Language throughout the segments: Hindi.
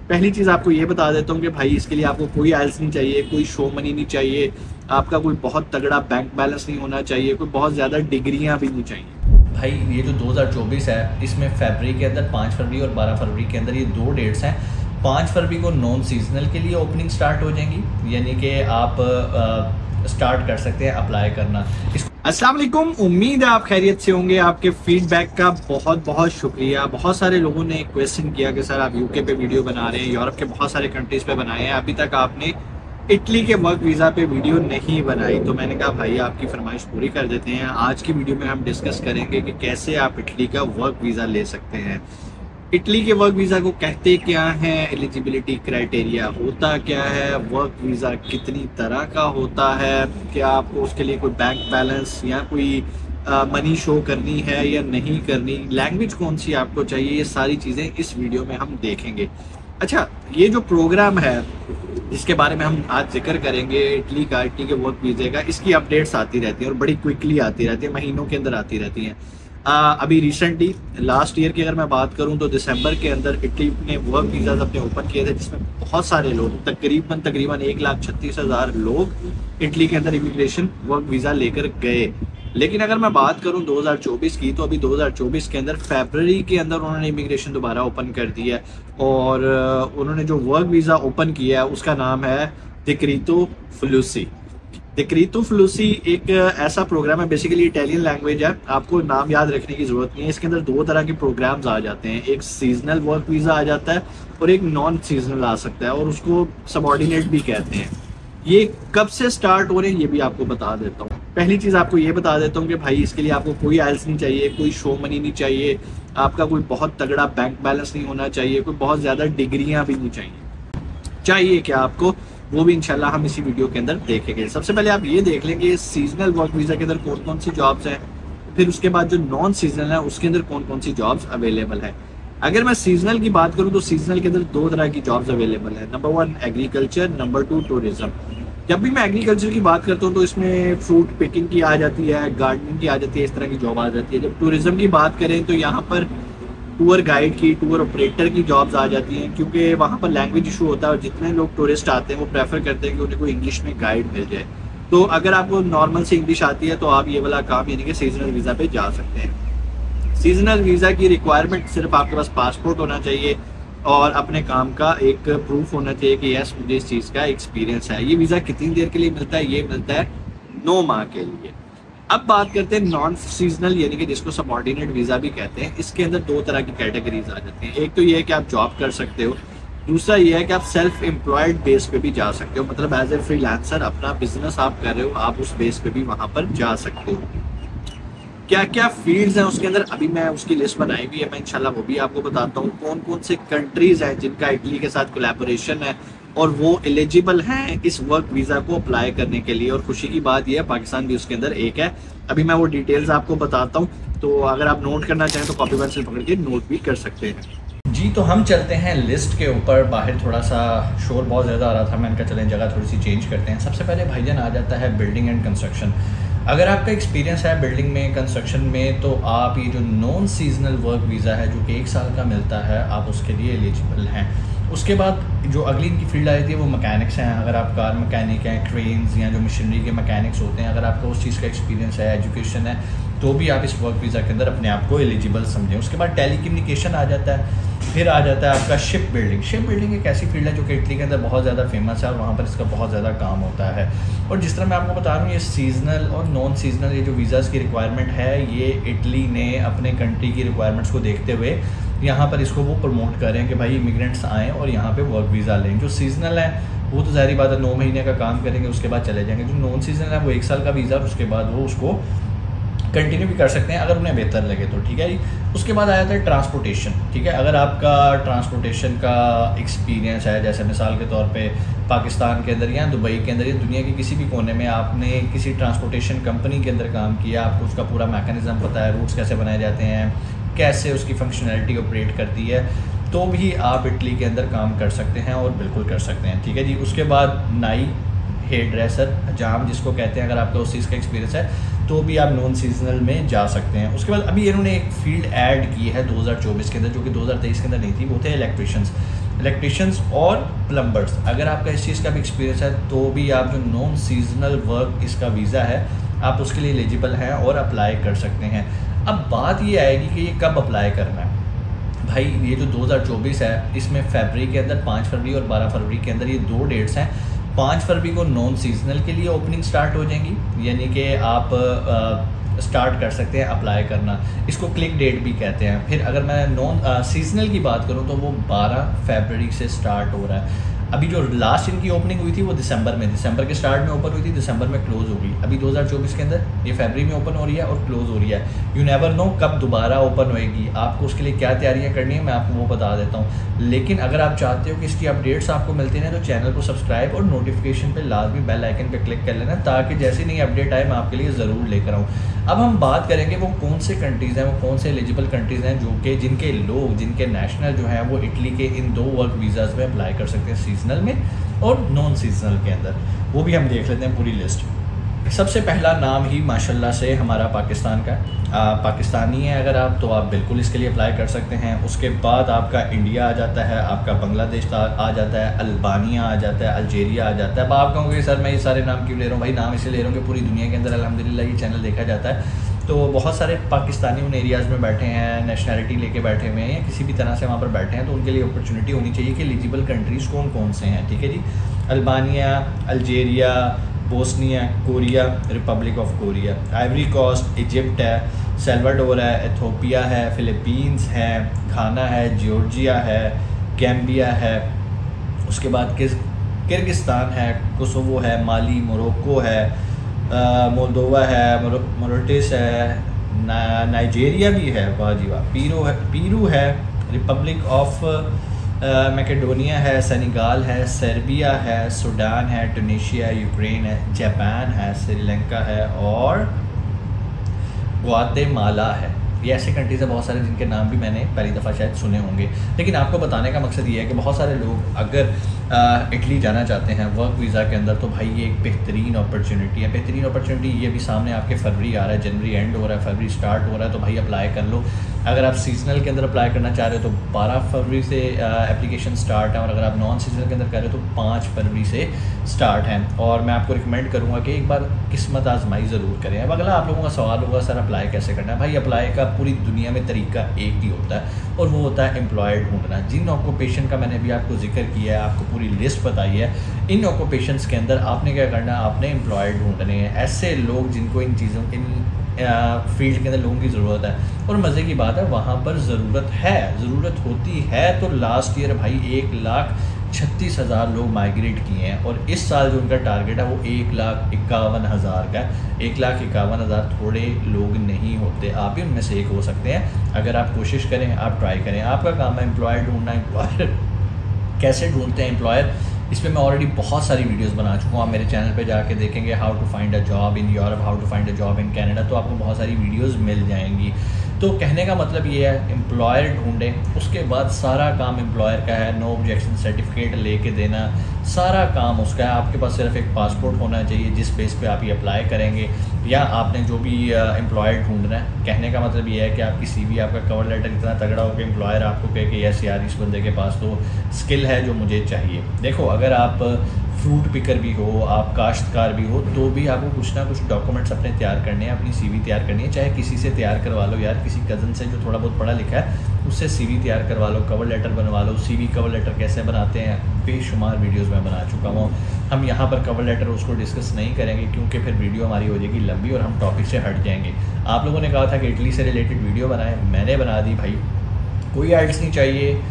पहली चीज़ आपको ये बता देता हूँ कि भाई इसके लिए आपको कोई आइल्स नहीं चाहिए, कोई शो मनी नहीं चाहिए, आपका कोई बहुत तगड़ा बैंक बैलेंस नहीं होना चाहिए, कोई बहुत ज़्यादा डिग्रियाँ भी नहीं चाहिए। भाई ये जो 2024 है इसमें फरवरी के अंदर 5 फरवरी और 12 फरवरी के अंदर ये 2 डेट्स हैं। 5 फरवरी को नॉन सीजनल के लिए ओपनिंग स्टार्ट हो जाएंगी, यानी कि आप स्टार्ट कर सकते हैं अप्लाई करना। अस्सलाम वालेकुम, उम्मीद है आप खैरियत से होंगे। आपके फीडबैक का बहुत बहुत शुक्रिया। बहुत सारे लोगों ने क्वेश्चन किया कि सर आप यूके पे वीडियो बना रहे हैं, यूरोप के बहुत सारे कंट्रीज पे बनाए हैं, अभी तक आपने इटली के वर्क वीज़ा पे वीडियो नहीं बनाई। तो मैंने कहा भाई आपकी फरमाइश पूरी कर देते हैं। आज की वीडियो में हम डिस्कस करेंगे कि कैसे आप इटली का वर्क वीज़ा ले सकते हैं। इटली के वर्क वीज़ा को कहते क्या हैं, एलिजिबिलिटी क्राइटेरिया होता क्या है, वर्क वीज़ा कितनी तरह का होता है, क्या आपको उसके लिए कोई बैंक बैलेंस या कोई मनी शो करनी है या नहीं करनी, लैंग्वेज कौन सी आपको चाहिए, ये सारी चीज़ें इस वीडियो में हम देखेंगे। अच्छा, ये जो प्रोग्राम है जिसके बारे में हम आज जिक्र करेंगे इटली के वर्क वीज़े का, इसकी अपडेट्स आती रहती हैं और बड़ी क्विकली आती रहती है, महीनों के अंदर आती रहती हैं। अभी रिसेंटली लास्ट ईयर की अगर मैं बात करूं तो दिसंबर के अंदर इटली ने वर्क वीज़ाज अपने ओपन किए थे, जिसमें बहुत सारे लोग तकरीबन 1,36,000 लोग इटली के अंदर इमिग्रेशन वर्क वीज़ा लेकर गए। लेकिन अगर मैं बात करूं 2024 की, तो अभी 2024 के अंदर फरवरी के अंदर उन्होंने इमिग्रेशन दोबारा ओपन कर दिया है और उन्होंने जो वर्क वीज़ा ओपन किया है उसका नाम है डिक्रीतो फ्लूसी। डिक्रीतो फ्लूसी एक ऐसा प्रोग्राम है, बेसिकली इटालियन लैंग्वेज है, आपको नाम याद रखने की जरूरत नहीं है। इसके अंदर 2 तरह के प्रोग्राम्स आ जाते हैं, एक सीजनल वर्क वीज़ा आ जाता है और एक नॉन सीजनल आ सकता है, और उसको सबऑर्डिनेट भी कहते हैं। ये कब से स्टार्ट हो रहे हैं ये भी आपको बता देता हूँ। पहली चीज़ आपको ये बता देता हूँ कि भाई इसके लिए आपको कोई आइल्स नहीं चाहिए, कोई शो मनी नहीं चाहिए, आपका कोई बहुत तगड़ा बैंक बैलेंस नहीं होना चाहिए, कोई बहुत ज़्यादा डिग्रियाँ भी नहीं चाहिए क्या आपको, वो भी इंशाल्लाह हम इसी वीडियो के अंदर देखेंगे। सबसे पहले आप ये देख लेंगे सीजनल वर्क वीज़ा के अंदर कौन कौन सी जॉब्स हैं, फिर उसके बाद जो नॉन सीजनल है उसके अंदर कौन कौन सी जॉब्स अवेलेबल है। अगर मैं सीजनल की बात करूं तो सीजनल के अंदर 2 तरह की जॉब्स अवेलेबल है। Number 1 agriculture, number 2 tourism. जब भी मैं एग्रीकल्चर की बात करता हूँ तो इसमें फ्रूट पिकिंग की आ जाती है, गार्डनिंग की आ जाती है, इस तरह की जॉब आ जाती है। जब टूरिज्म की बात करें तो यहाँ पर टूर गाइड की, टूर ऑपरेटर की जॉब्स आ जाती हैं, क्योंकि वहाँ पर लैंग्वेज इशू होता है और जितने लोग टूरिस्ट आते हैं वो प्रेफर करते हैं कि उन्हें कोई इंग्लिश में गाइड मिल जाए। तो अगर आपको नॉर्मल से इंग्लिश आती है तो आप ये वाला काम यानी कि सीजनल वीज़ा पे जा सकते हैं। सीजनल वीज़ा की रिक्वायरमेंट सिर्फ आपके पास पासपोर्ट होना चाहिए और अपने काम का एक प्रूफ होना चाहिए कि यस मुझे इस चीज़ का एक्सपीरियंस है। ये वीज़ा कितनी देर के लिए मिलता है, ये मिलता है 9 माह के लिए। अब बात करते हैं नॉन सीजनल यानी कि जिसको सबऑर्डिनेट वीज़ा भी कहते हैं। इसके अंदर 2 तरह की कैटेगरीज आ जाती हैं। एक तो ये है कि आप जॉब कर सकते हो, दूसरा ये है कि आप सेल्फ एम्प्लॉयड बेस पे भी जा सकते हो, मतलब एज ए फ्रीलांसर अपना बिजनेस आप कर रहे हो, आप उस बेस पे भी वहां पर जा सकते हो। क्या क्या फील्ड्स हैं उसके अंदर, अभी मैं उसकी लिस्ट बनाई हुई है, मैं इंशाल्लाह वो भी आपको बताता हूँ। कौन कौन से कंट्रीज हैं जिनका इटली के साथ कोलैबोरेशन है और वो एलिजिबल हैं इस वर्क वीज़ा को अप्लाई करने के लिए। और खुशी की बात यह है पाकिस्तान भी उसके अंदर एक है। अभी मैं वो डिटेल्स आपको बताता हूँ, तो अगर आप नोट करना चाहें तो कॉपी पेंसिल पकड़ के नोट भी कर सकते हैं। जी, तो हम चलते हैं लिस्ट के ऊपर। बाहर थोड़ा सा शोर बहुत ज़्यादा आ रहा था, मैंने कहा चलें जगह थोड़ी सी चेंज करते हैं। सबसे पहले भाईजान आ जाता है बिल्डिंग एंड कंस्ट्रक्शन। अगर आपका एक्सपीरियंस है बिल्डिंग में, कंस्ट्रक्शन में, तो आप ये जो नॉन सीजनल वर्क वीज़ा है जो कि 1 साल का मिलता है, आप उसके लिए एलिजिबल हैं। उसके बाद जो अगली इनकी फील्ड आई थी वो मैकेनिक्स हैं। अगर आप कार मैकेनिक हैं, ट्रेन्स या जो मशीनरी के मैकेनिक्स होते हैं, अगर आपका उस चीज़ का एक्सपीरियंस है, एजुकेशन है, तो भी आप इस वर्क वीज़ा के अंदर अपने आप को एलिजिबल समझें। उसके बाद टेलीकम्युनिकेशन आ जाता है, फिर आ जाता है आपका शिप बिल्डिंग। शिप बिल्डिंग एक ऐसी फील्ड है जो कि इटली के अंदर बहुत ज़्यादा फेमस है और वहाँ पर इसका बहुत ज़्यादा काम होता है। और जिस तरह मैं आपको बता रहा हूँ, ये सीजनल और नॉन सीजनल ये जो वीज़ाज़ की रिक्वायरमेंट है, ये इटली ने अपने कंट्री की रिक्वायरमेंट्स को देखते हुए यहाँ पर इसको वो प्रमोट कर रहे हैं कि भाई इमिग्रेंट्स आएँ और यहाँ पे वर्क वीज़ा लें। जो सीजनल है वो तो ज़ाहिर बात है 9 महीने का काम करेंगे, उसके बाद चले जाएंगे। जो नॉन सीजनल है वो 1 साल का वीज़ा, उसके बाद वो उसको कंटिन्यू भी कर सकते हैं अगर उन्हें बेहतर लगे तो, ठीक है जी। उसके बाद आ जाता है ट्रांसपोर्टेशन, ठीक है। अगर आपका ट्रांसपोर्टेशन का एक्सपीरियंस है, जैसे मिसाल के तौर पे पाकिस्तान के अंदर या दुबई के अंदर या दुनिया के किसी भी कोने में आपने किसी ट्रांसपोर्टेशन कंपनी के अंदर काम किया, आपको उसका पूरा मैकेनिज़्म पता है, रूट्स कैसे बनाए जाते हैं, कैसे उसकी फंक्शनैलिटी ऑपरेट करती है, तो भी आप इटली के अंदर काम कर सकते हैं और बिल्कुल कर सकते हैं, ठीक है जी। उसके बाद नाई, हेयर ड्रेसर, हजाम जिसको कहते हैं, अगर आपका उस चीज़ का एक्सपीरियंस है तो भी आप नॉन सीजनल में जा सकते हैं। उसके बाद अभी इन्होंने एक फील्ड ऐड की है 2024 के अंदर, जो कि 2023 के अंदर नहीं थी, वो थे इलेक्ट्रिशियंस। इलेक्ट्रिशियंस और प्लम्बर्स। अगर आपका इस चीज़ का भी एक्सपीरियंस है तो भी आप जो नॉन सीजनल वर्क इसका वीज़ा है आप उसके लिए एलिजिबल हैं और अप्लाई कर सकते हैं। अब बात ये आएगी कि ये कब अप्लाई करना है। भाई ये जो 2024 है इसमें फरवरी के अंदर 5 फरवरी और 12 फरवरी के अंदर ये 2 डेट्स हैं। 5 फरवरी को नॉन सीजनल के लिए ओपनिंग स्टार्ट हो जाएंगी, यानी कि आप स्टार्ट कर सकते हैं अप्लाई करना, इसको क्लिक डेट भी कहते हैं। फिर अगर मैं नॉन सीजनल की बात करूं तो वो 12 फरवरी से स्टार्ट हो रहा है। अभी जो लास्ट इनकी ओपनिंग हुई थी वो दिसंबर के स्टार्ट में ओपन हुई थी, दिसंबर में क्लोज होगी। अभी 2024 के अंदर ये फरवरी में ओपन हो रही है और क्लोज हो रही है। यू नेवर नो कब दोबारा ओपन होएगी, आपको उसके लिए क्या तैयारियां करनी है मैं आपको वो बता देता हूँ। लेकिन अगर आप चाहते हो कि इसकी अपडेट्स आपको मिलती हैं तो चैनल को सब्सक्राइब और नोटिफिकेशन पे लाजमी बेल आइकन पे क्लिक कर लेना, ताकि जैसी नई अपडेट आए मैं आपके लिए ज़रूर लेकर आऊँ। अब हम बात करेंगे वो कौन से कंट्रीज़ हैं, वो कौन से एलिजिबल कंट्रीज़ हैं जो कि जिनके नेशनल जो हैं वो इटली के इन 2 वर्क वीज़ाज़ में अप्लाई कर सकते हैं, सीजनल में और नॉन सीजनल के अंदर। वो भी हम देख लेते हैं पूरी लिस्ट। सबसे पहला नाम ही माशाल्लाह से हमारा पाकिस्तान का, पाकिस्तानी है अगर आप तो आप बिल्कुल इसके लिए अप्लाई कर सकते हैं। उसके बाद आपका इंडिया आ जाता है, आपका बांग्लादेश आ जाता है, अल्बानिया आ जाता है, अल्जीरिया आ जाता है। अब आप कहोगे सर मैं ये सारे नाम क्यों ले रहा हूँ? भाई नाम इसलिए ले रहा हूँ कि पूरी दुनिया के अंदर अल्हम्दुलिल्लाह ये चैनल देखा जाता है, तो बहुत सारे पाकिस्तानी उन एरियाज़ में बैठे हैं, नेशनैलिटी लेके बैठे हुए हैं या किसी भी तरह से वहाँ पर बैठे हैं, तो उनके लिए अपॉर्चुनिटी होनी चाहिए कि एलिजिबल कंट्रीज़ कौन कौन से हैं। ठीक है जी, Albania, Algeria, Bosnia, Korea, Republic of Korea, Ivory Coast, Egypt है, सेल्वाडोर है, एथोपिया है, फिलीपींस है, घाना है, जॉर्जिया है, गैम्बिया है, उसके बाद किर्गिस्तान है, कोसोवो है, माली, मोरक्को है, मोल्दोवा है, मोरिटस है, नाइजीरिया भी है, वाह जी वाह, पीरू है, रिपब्लिक ऑफ मैकेडोनिया है, सेनेगाल है, सर्बिया है, सूडान है, ट्यूनीशिया, यूक्रेन है, जापान है, श्रीलंका है और ग्वातेमाला है। ये ऐसे कंट्रीज़ है बहुत सारे जिनके नाम भी मैंने पहली दफ़ा शायद सुने होंगे। लेकिन आपको बताने का मकसद ये है कि बहुत सारे लोग अगर इटली जाना चाहते हैं वर्क वीज़ा के अंदर तो भाई ये एक बेहतरीन अपॉर्चुनिटी है। बेहतरीन अपॉर्चुनिटी ये भी सामने आपके फरवरी आ रहा है, जनवरी एंड हो रहा है, फरवरी स्टार्ट हो रहा है, तो भाई अप्लाई कर लो। अगर आप सीजनल के अंदर अप्लाई करना चाह रहे हो तो 12 फरवरी से एप्लीकेशन स्टार्ट है, और अगर आप नॉन सीजनल के अंदर कर रहे हो तो 5 फरवरी से स्टार्ट है। और मैं आपको रिकमेंड करूँगा कि एक बार किस्मत आजमाई ज़रूर करें। अब अगला आप लोगों का सवाल होगा सर अप्लाई कैसे करना है? भाई अप्लाई का पूरी दुनिया में तरीका एक ही होता है और वो होता है एम्प्लॉयड ढूंढना। जिन ऑक्यूपेशन का मैंने भी आपको जिक्र किया है, आपको पूरी लिस्ट बताई है, इन ऑक्यूपेशंस के अंदर आपने क्या करना है, आपने एम्प्लॉयड ढूंढने हैं, ऐसे लोग जिनको इन चीज़ों फील्ड के अंदर लोगों की ज़रूरत है। और मज़े की बात है वहाँ पर ज़रूरत होती है। तो लास्ट ईयर भाई 1,36,000 लोग माइग्रेट किए हैं और इस साल जो उनका टारगेट है वो 1,51,000 का है। 1,51,000 थोड़े लोग नहीं होते, आप भी उनमें से एक हो सकते हैं अगर आप कोशिश करें, आप ट्राई करें। आपका काम है एम्प्लॉयर ढूंढना। एम्प्लॉयर कैसे ढूंढते हैं एम्प्लॉयर, इस पर मैं ऑलरेडी बहुत सारी वीडियोस बना चुका हूँ। आप मेरे चैनल पे जाके देखेंगे how to find a job in Europe, how to find a job in Canada, तो आपको बहुत सारी वीडियोस मिल जाएंगी। तो कहने का मतलब ये है एम्प्लॉयर ढूंढें, उसके बाद सारा काम एम्प्लॉयर का है। नो ऑब्जेक्शन सर्टिफिकेट लेके देना, सारा काम उसका है। आपके पास सिर्फ एक पासपोर्ट होना चाहिए जिस बेस पे आप ये अप्लाई करेंगे, या आपने जो भी एम्प्लॉयर ढूंढना है। कहने का मतलब ये है कि आपकी CV, आपका कवर लेटर इतना तगड़ा हो कि एम्प्लॉयर आपको कहे कि यस यार इस बंदे के पास तो स्किल है जो मुझे चाहिए। देखो अगर आप फ्रूट पिकर भी हो, आप काश्तकार भी हो, तो भी आपको कुछ ना कुछ डॉक्यूमेंट्स अपने तैयार करने हैं, अपनी CV तैयार करनी है। चाहे किसी से तैयार करवा लो यार, किसी कज़न से जो थोड़ा बहुत पढ़ा लिखा है उससे CV तैयार करवा लो, कवर लेटर बनवा लो। CV कवर लेटर कैसे बनाते हैं बेशुमार वीडियोस में बना चुका हूँ। हम यहाँ पर कवर लेटर उसको डिस्कस नहीं करेंगे क्योंकि फिर वीडियो हमारी हो जाएगी लंबी और हम टॉपिक से हट जाएंगे। आप लोगों ने कहा था कि इटली से रिलेटेड वीडियो बनाएं, मैंने बना दी भाई। कोई आइल्स नहीं चाहिए,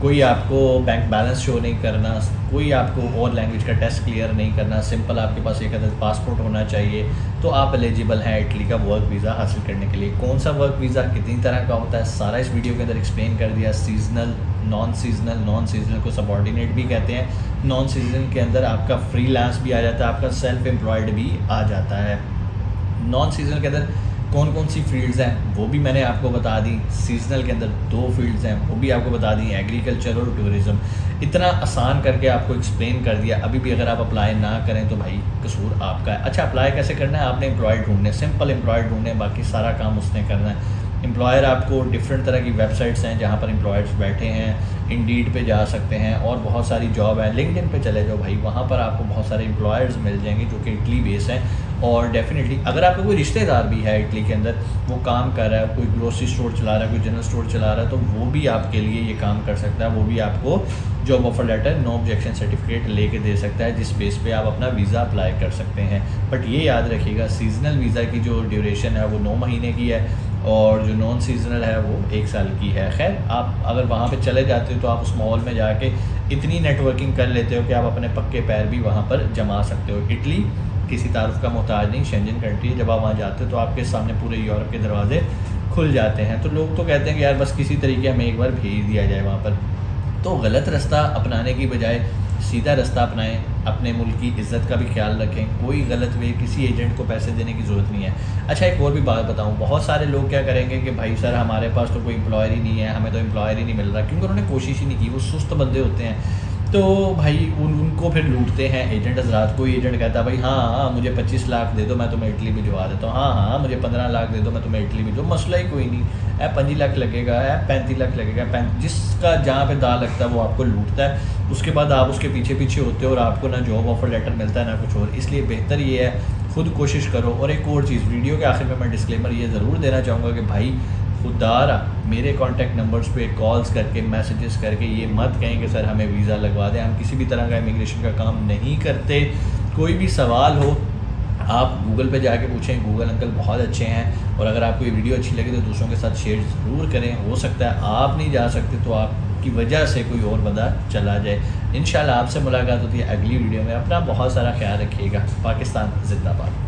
कोई आपको बैंक बैलेंस शो नहीं करना, कोई आपको और लैंग्वेज का टेस्ट क्लियर नहीं करना, सिंपल आपके पास एक अदद पासपोर्ट होना चाहिए, तो आप एलिजिबल हैं इटली का वर्क वीज़ा हासिल करने के लिए। कौन सा वर्क वीज़ा कितनी तरह का होता है सारा इस वीडियो के अंदर एक्सप्लेन कर दिया। सीजनल, नॉन सीजनल को सबऑर्डिनेट भी कहते हैं। नॉन सीजनल के अंदर आपका फ्रीलांस भी आ जाता है, आपका सेल्फ एम्प्लॉयड भी आ जाता है। नॉन सीजनल के अंदर कौन कौन सी फील्ड्स हैं वो भी मैंने आपको बता दी। सीजनल के अंदर 2 फील्ड्स हैं वो भी आपको बता दी, एग्रीकल्चर और टूरिज़्म। इतना आसान करके आपको एक्सप्लेन कर दिया। अभी भी अगर आप अप्लाई ना करें तो भाई कसूर आपका है। अच्छा अप्लाई कैसे करना है? आपने एम्प्लॉय ढूंढने, सिंपल एम्प्लॉय ढूंढने, बाकी सारा काम उसने करना है। एम्प्लॉयर आपको डिफरेंट तरह की वेबसाइट्स हैं जहाँ पर एम्प्लॉयर्स बैठे हैं, इंडीड पे जा सकते हैं और बहुत सारी जॉब है। लिंक्डइन पे चले जाओ भाई, वहाँ पर आपको बहुत सारे एम्प्लॉयर्स मिल जाएंगे जो कि इटली बेस हैं। और डेफिनेटली अगर आपका कोई रिश्तेदार भी है इटली के अंदर, वो काम कर रहा है, कोई ग्रोसरी स्टोर चला रहा है, कोई जनरल स्टोर चला रहा है, तो वो भी आपके लिए ये काम कर सकता है। वो भी आपको job offer letter, no objection certificate लेके दे सकता है, जिस बेस पे आप अपना वीज़ा अप्लाई कर सकते हैं। बट ये याद रखिएगा, सीजनल वीज़ा की जो ड्यूरेशन है वो 9 महीने की है और जो नॉन सीजनल है वो 1 साल की है। खैर, आप अगर वहाँ पे चले जाते हो तो आप उस माहौल में जाके इतनी नेटवर्किंग कर लेते हो कि आप अपने पक्के पैर भी वहाँ पर जमा सकते हो। इटली किसी तारुफ का मोहताज नहीं, शेंजन कंट्री है। जब आप वहाँ जाते हो तो आपके सामने पूरे यूरोप के दरवाजे खुल जाते हैं। तो लोग तो कहते हैं कि यार बस किसी तरीके हमें एक बार भेज दिया जाए वहाँ पर। तो गलत रास्ता अपनाने की बजाय सीधा रास्ता अपनाएं, अपने मुल्क की इज़्ज़त का भी ख्याल रखें। कोई गलत वे किसी एजेंट को पैसे देने की ज़रूरत नहीं है। अच्छा, एक और भी बात बताऊं, बहुत सारे लोग क्या करेंगे कि भाई सर हमारे पास तो कोई एम्प्लॉयर ही नहीं है, हमें तो एम्प्लॉयर ही नहीं मिल रहा, क्योंकि उन्होंने कोशिश ही नहीं की। वो सुस्त बंदे होते हैं तो भाई उनको फिर लूटते हैं एजेंट हज़रात। कोई एजेंट कहता है भाई हाँ मुझे 25 लाख दे दो, मैं तुम्हें इटली भिजवा देता हूँ, हाँ मुझे 15 लाख दे दो, मैं तुम्हें इटली भिजो, मसला ही कोई नहीं है। 25 लाख लगेगा, 35 लाख लगेगा, जिसका जहाँ पे दाल लगता है वो आपको लूटता है। उसके बाद आप उसके पीछे पीछे होते हो और आपको ना जॉब ऑफर लेटर मिलता है ना कुछ और। इसलिए बेहतर ये है खुद कोशिश करो। और एक और चीज़, वीडियो के आखिर में मैं डिस्क्लेमर ये ज़रूर देना चाहूँगा कि भाई खुदारा मेरे कॉन्टैक्ट नंबर्स पे कॉल्स करके, मैसेजेस करके ये मत कहें कि सर हमें वीज़ा लगवा दें। हम किसी भी तरह का इमिग्रेशन का काम नहीं करते। कोई भी सवाल हो आप गूगल पे जाके पूछें, गूगल अंकल बहुत अच्छे हैं। और अगर आपको ये वीडियो अच्छी लगे तो दूसरों के साथ शेयर ज़रूर करें। हो सकता है आप नहीं जा सकते तो आपकी वजह से कोई और बंदा चला जाए। इंशाल्लाह आपसे मुलाकात होती है अगली वीडियो में। अपना बहुत सारा ख्याल रखिएगा। पाकिस्तान जिंदाबाद।